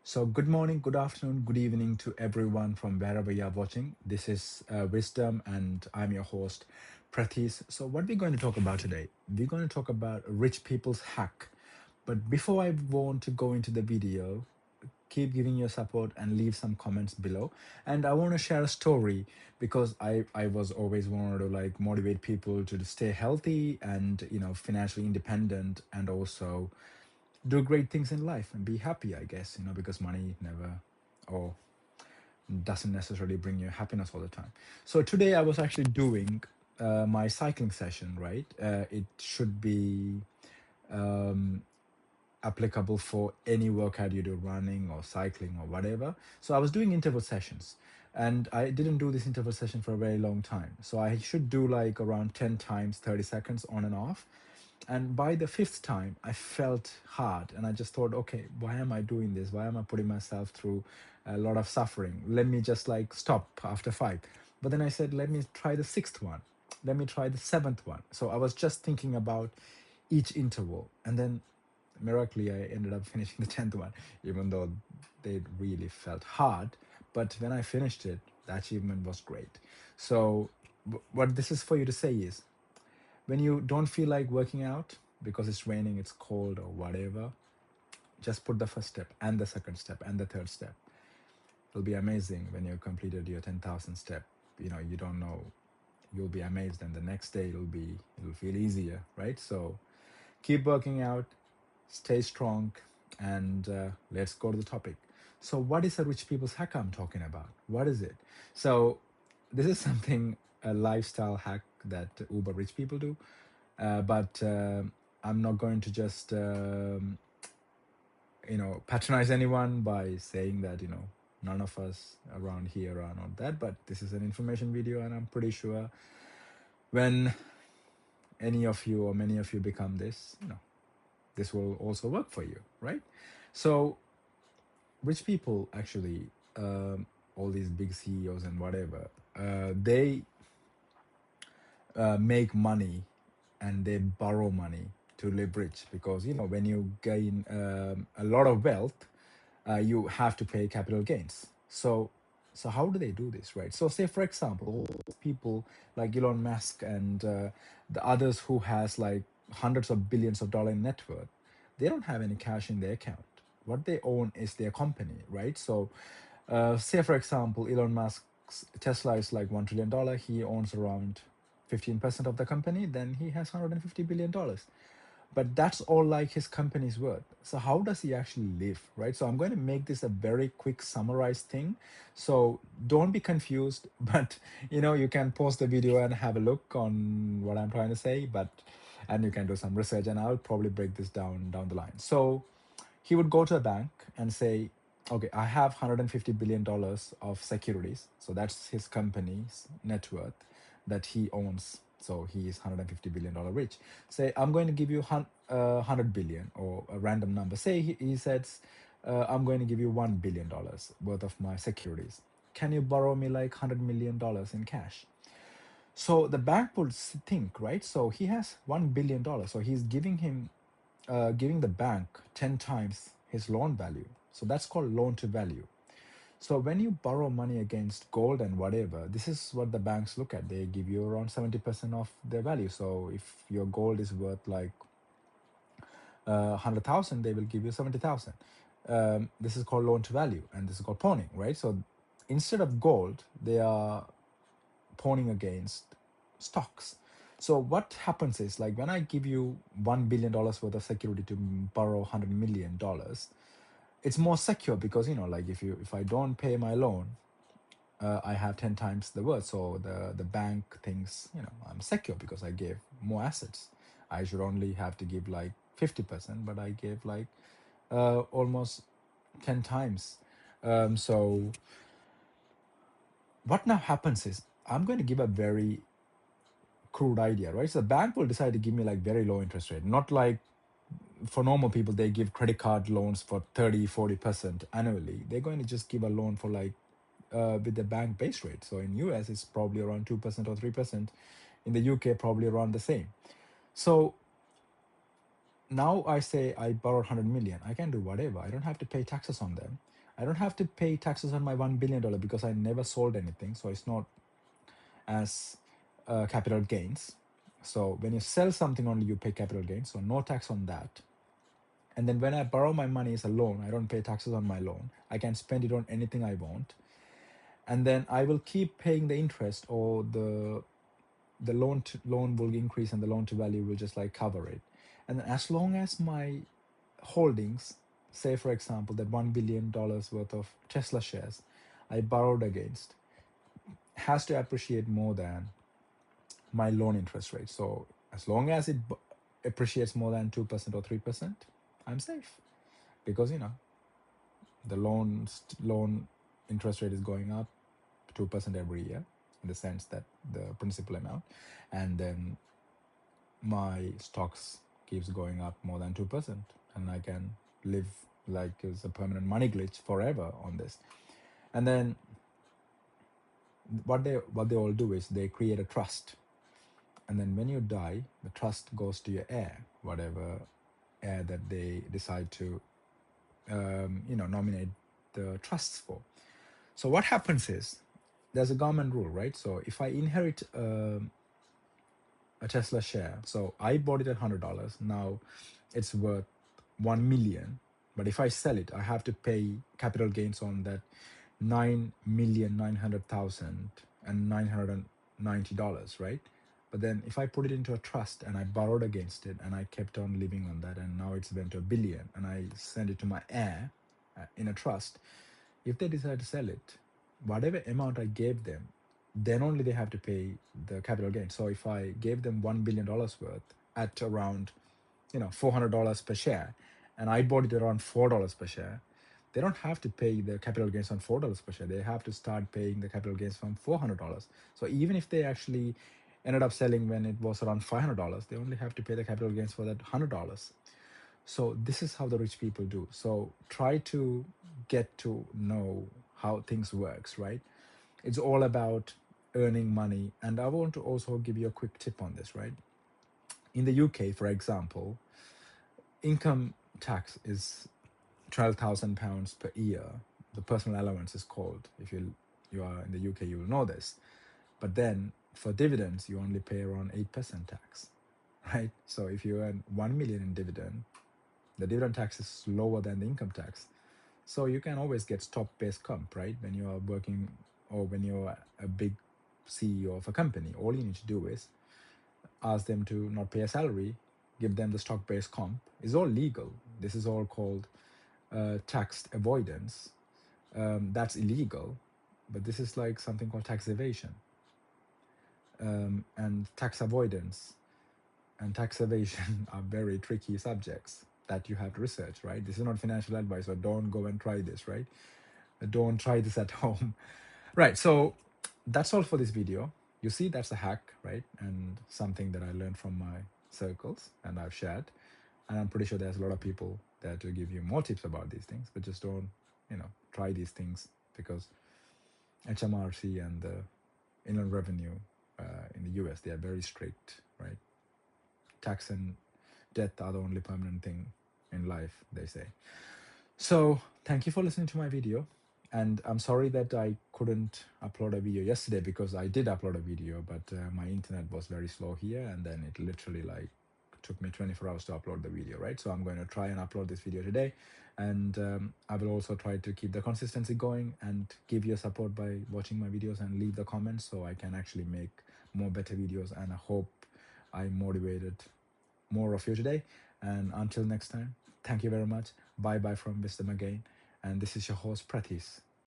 So, good morning, good afternoon, good evening to everyone from wherever you are watching. This is Wisdom, and I'm your host, Pratis. So, what we're going to talk about today, we're going to talk about rich people's hack. But before I want to go into the video, keep giving your support and leave some comments below. And I want to share a story because I was always wanted to like motivate people to stay healthy and financially independent, and also do great things in life and be happy, I guess, because money never or doesn't necessarily bring you happiness all the time. So today I was actually doing my cycling session, right? It should be um, applicable for any workout you do, running or cycling or whatever. So I was doing interval sessions, and I didn't do this interval session for a very long time. So I should do like around 10 times 30 seconds on and off. And by the fifth time, I felt hard, and I just thought, okay, why am I doing this? Why am I putting myself through a lot of suffering? Let me just like stop after five. But then I said, let me try the sixth one. Let me try the seventh one. So I was just thinking about each interval. And then miraculously, I ended up finishing the 10th one, even though they really felt hard. But when I finished it, the achievement was great. So, what this is for you to say is, when you don't feel like working out because it's raining, it's cold, or whatever, just put the first step and the second step and the third step. It'll be amazing when you completed your 10,000 step. You don't know. You'll be amazed, and the next day it'll feel easier, right? So keep working out, stay strong, and let's go to the topic. So, what is a rich people's hack I'm talking about? What is it? So, this is something, a lifestyle hack that uber rich people do. But I'm not going to just patronize anyone by saying that none of us around here are not that. But this is an information video, and I'm pretty sure when any of you or many of you become this, this will also work for you, right? So rich people actually, all these big CEOs and whatever, they make money and they borrow money to live rich, because when you gain a lot of wealth, you have to pay capital gains. So how do they do this, right? So say for example, people like Elon Musk and the others who has like hundreds of billions of dollars in net worth, they don't have any cash in their account. What they own is their company, right? So say for example, Elon Musk's Tesla is like $1 trillion. He owns around 15% of the company. Then he has $150 billion. But that's all like his company's worth. So how does he actually live, right? So I'm going to make this a very quick summarized thing. So don't be confused, but you can pause the video and have a look on what I'm trying to say. And you can do some research, and I'll probably break this down the line. So he would go to a bank and say, okay, I have $150 billion of securities. So that's his company's net worth that he owns. So he is $150 billion rich. Say, I'm going to give you 100 billion, or a random number. Say he says, I'm going to give you $1 billion worth of my securities. Can you borrow me like $100 million in cash? So the bank would think, right? So he has $1 billion. So he's giving the bank 10 times his loan value. So that's called loan to value. So when you borrow money against gold and whatever, this is what the banks look at. They give you around 70% of their value. So if your gold is worth like 100,000, they will give you 70,000. This is called loan to value, and this is called pawning, right? So instead of gold, they are pawning against stocks. So what happens is, like, when I give you $1 billion worth of security to borrow $100 million, it's more secure because like if I don't pay my loan, I have 10 times the worth. So the bank thinks I'm secure because I gave more assets. I should only have to give like 50%, but I gave like almost 10 times. So what now happens is, I'm going to give a very crude idea, right? So the bank will decide to give me like very low interest rate, not like for normal people, they give credit card loans for 30-40% annually. They're going to just give a loan for like with the bank base rate. So in US, it's probably around 2% or 3%. In the UK, probably around the same. So now I say I borrowed 100 million. I can do whatever. I don't have to pay taxes on them. I don't have to pay taxes on my $1 billion because I never sold anything. So it's not as capital gains. So when you sell something only, you pay capital gains. So no tax on that. And then when I borrow my money as a loan, I don't pay taxes on my loan. I can spend it on anything I want. And then I will keep paying the interest, or the loan will increase and the loan to value will just like cover it. And then as long as my holdings, say for example that $1 billion worth of Tesla shares I borrowed against, has to appreciate more than my loan interest rate. So as long as it appreciates more than 2% or 3%, I'm safe, because the loan interest rate is going up 2% every year, in the sense that the principal amount, and then my stocks keeps going up more than 2%, and I can live like it's a permanent money glitch forever on this. And then what they all do is they create a trust, and then when you die, the trust goes to your heir, whatever heir that they decide to nominate the trusts for. So what happens is, there's a government rule, right? So if I inherit a Tesla share, so I bought it at $100, now it's worth 1 million, but if I sell it, I have to pay capital gains on that 9,900,990, right? But then if I put it into a trust and I borrowed against it and I kept on living on that, and now it's went to $1 billion, and I send it to my heir in a trust, if they decide to sell it, whatever amount I gave them, then only they have to pay the capital gain. So if I gave them $1 billion worth at around $400 per share, and I bought it around $4 per share, they don't have to pay the capital gains on $4 per share. They have to start paying the capital gains from $400. So even if they actually ended up selling when it was around $500, they only have to pay the capital gains for that $100. So this is how the rich people do. So try to get to know how things works, right? It's all about earning money. And I want to also give you a quick tip on this, right? In the UK, for example, income tax is £12,000 per year. The personal allowance is called. If you are in the UK, you will know this. But then for dividends, you only pay around 8% tax, right? So if you earn 1 million in dividend, the dividend tax is lower than the income tax. So you can always get stock-based comp, right? When you are working, or when you're a big CEO of a company, all you need to do is ask them to not pay a salary, give them the stock-based comp. It's all legal. This is all called tax avoidance. That's illegal, but this is like something called tax evasion. And tax avoidance and tax evasion are very tricky subjects that you have to research, right? This is not financial advice, so don't go and try this, right? Don't try this at home. Right, so that's all for this video. You see, that's a hack, right? And something that I learned from my circles and I've shared. And I'm pretty sure there's a lot of people there to give you more tips about these things, but just don't, try these things, because HMRC and the Inland Revenue in the US, they are very strict, right? Tax and death are the only permanent thing in life, they say. So thank you for listening to my video. And I'm sorry that I couldn't upload a video yesterday, because I did upload a video, but my internet was very slow here, and then it literally like took me 24 hours to upload the video, right? So I'm going to try and upload this video today, and I will also try to keep the consistency going and give you support by watching my videos and leave the comments, so I can actually make more better videos, and I hope I motivated more of you today. And until next time, thank you very much. Bye bye from Wisdom again. And this is your host Prathis.